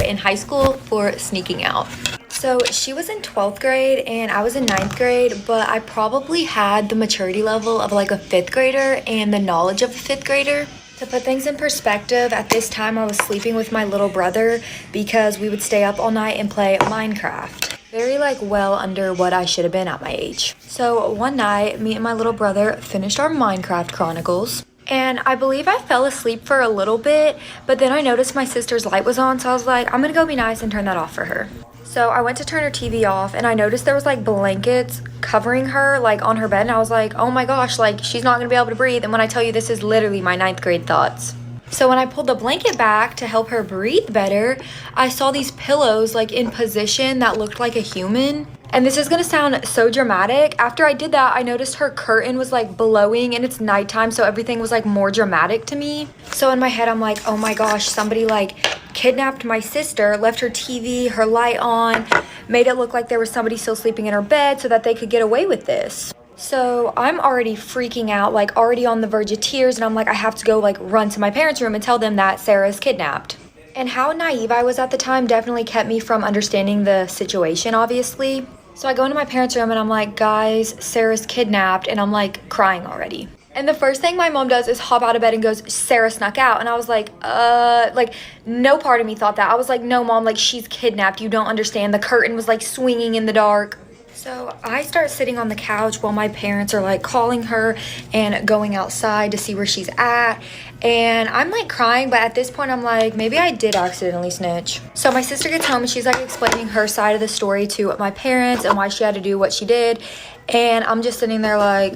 in high school for sneaking out. So she was in 12th grade and I was in 9th grade, but I probably had the maturity level of like a 5th grader and the knowledge of a 5th grader. To put things in perspective, at this time I was sleeping with my little brother because we would stay up all night and play Minecraft. Very like well under what I should have been at my age. So one night, me and my little brother finished our Minecraft Chronicles. And I believe I fell asleep for a little bit, but then I noticed my sister's light was on, so I was like, I'm gonna go be nice and turn that off for her. So I went to turn her TV off and I noticed there was like blankets covering her like on her bed, and I was like, oh my gosh, like she's not gonna be able to breathe. And when I tell you, this is literally my 9th grade thoughts. So when I pulled the blanket back to help her breathe better, I saw these pillows like in position that looked like a human. And this is gonna sound so dramatic. After I did that, I noticed her curtain was like blowing and it's nighttime, so everything was like more dramatic to me. So in my head, I'm like, oh my gosh, somebody like kidnapped my sister, left her TV, her light on, made it look like there was somebody still sleeping in her bed so that they could get away with this. So I'm already freaking out, like already on the verge of tears, and I'm like, I have to go like run to my parents' room and tell them that Sarah's kidnapped. And how naive I was at the time definitely kept me from understanding the situation, obviously. So I go into my parents' room and I'm like, guys, Sarah's kidnapped, and I'm like crying already. And the first thing my mom does is hop out of bed and goes, Sarah snuck out. And I was like no part of me thought that. I was like, no mom, like she's kidnapped, you don't understand. The curtain was like swinging in the dark. So I start sitting on the couch while my parents are like calling her and going outside to see where she's at. And I'm like crying, but at this point I'm like, maybe I did accidentally snitch. So my sister gets home and she's like explaining her side of the story to my parents and why she had to do what she did. And I'm just sitting there like,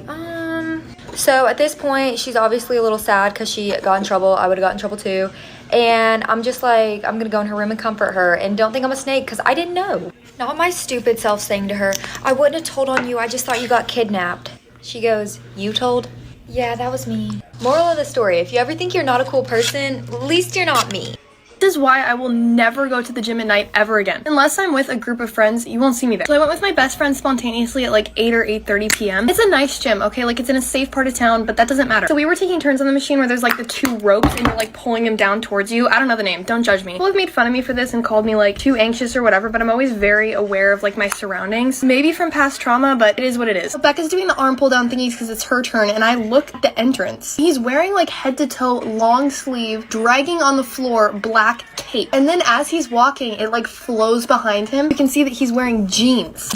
So at this point, she's obviously a little sad because she got in trouble. I would have gotten in trouble too. And I'm just like, I'm gonna go in her room and comfort her. And don't think I'm a snake because I didn't know. Not my stupid self saying to her, I wouldn't have told on you, I just thought you got kidnapped. She goes, you told? Yeah, that was me. Moral of the story, if you ever think you're not a cool person, at least you're not me. This is why I will never go to the gym at night ever again. Unless I'm with a group of friends, you won't see me there. So I went with my best friend spontaneously at like 8 or 8:30 p.m. It's a nice gym, okay? Like it's in a safe part of town, but that doesn't matter. So we were taking turns on the machine where there's like the 2 ropes and you're like pulling them down towards you. I don't know the name, don't judge me. People have made fun of me for this and called me like too anxious or whatever, but I'm always very aware of like my surroundings. Maybe from past trauma, but it is what it is. So Becca's doing the arm pull down thingies because it's her turn, and I look at the entrance. He's wearing like head to toe, long sleeve, dragging on the floor, black cape. And then as he's walking, it like flows behind him. You can see that he's wearing jeans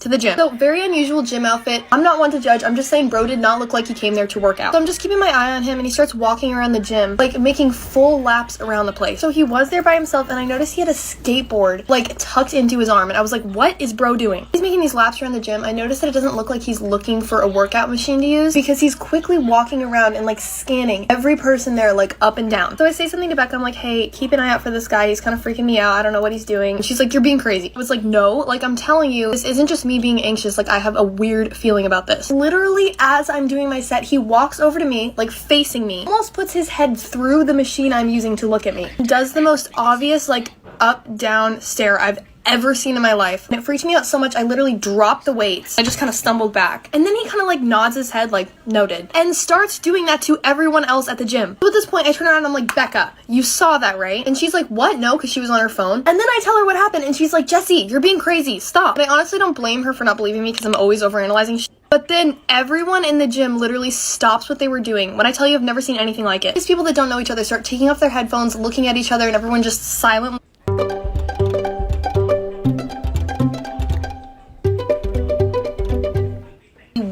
to the gym. So very unusual gym outfit. I'm not one to judge. I'm just saying bro did not look like he came there to work out. So I'm just keeping my eye on him, and he starts walking around the gym, like making full laps around the place. So he was there by himself, and I noticed he had a skateboard like tucked into his arm, and I was like, what is bro doing? He's making these laps around the gym. I noticed that it doesn't look like he's looking for a workout machine to use because he's quickly walking around and like scanning every person there like up and down. So I say something to Becca. I'm like, hey, keep an eye out for this guy. He's kind of freaking me out. I don't know what he's doing. And she's like, you're being crazy. I was like, no, like I'm telling you, this isn't just me being anxious. Like I have a weird feeling about this. Literally as I'm doing my set, he walks over to me, like facing me, almost puts his head through the machine I'm using to look at me. Does the most obvious like up down stare I've ever seen in my life. And it freaked me out so much I literally dropped the weights. I just kind of stumbled back. And then he kind of like nods his head like noted and starts doing that to everyone else at the gym. So at this point I turn around and I'm like, Becca, you saw that, right? And she's like, what? No, because she was on her phone. And then I tell her what happened and she's like, Jessie, you're being crazy. Stop. And I honestly don't blame her for not believing me because I'm always overanalyzing shit. But then everyone in the gym literally stops what they were doing. When I tell you I've never seen anything like it. These people that don't know each other start taking off their headphones, looking at each other, and everyone just silently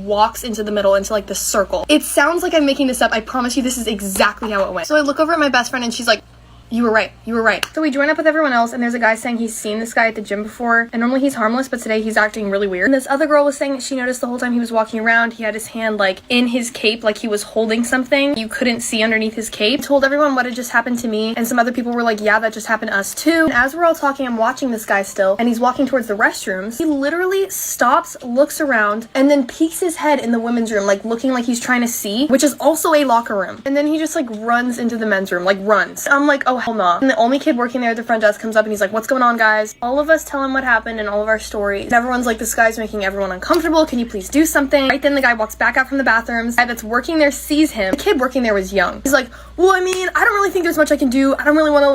walks into the middle into like the circle. It sounds like I'm making this up. I promise you this is exactly how it went. So I look over at my best friend and she's like, you were right. You were right. So we join up with everyone else, and there's a guy saying he's seen this guy at the gym before, and normally he's harmless, but today he's acting really weird. And this other girl was saying that she noticed the whole time he was walking around, he had his hand like in his cape, like he was holding something you couldn't see underneath his cape. I told everyone what had just happened to me, and some other people were like, yeah, that just happened to us too. And as we're all talking, I'm watching this guy still, and he's walking towards the restrooms. He literally stops, looks around, and then peeks his head in the women's room, like looking like he's trying to see, which is also a locker room. And then he just like runs into the men's room, like runs. I'm like, oh hell no. And the only kid working there at the front desk comes up and he's like, what's going on, guys? All of us tell him what happened and all of our stories. And everyone's like, this guy's making everyone uncomfortable. Can you please do something? Right then the guy walks back out from the bathrooms. The guy that's working there sees him. The kid working there was young. He's like, well, I mean, I don't really think there's much I can do. I don't really want to like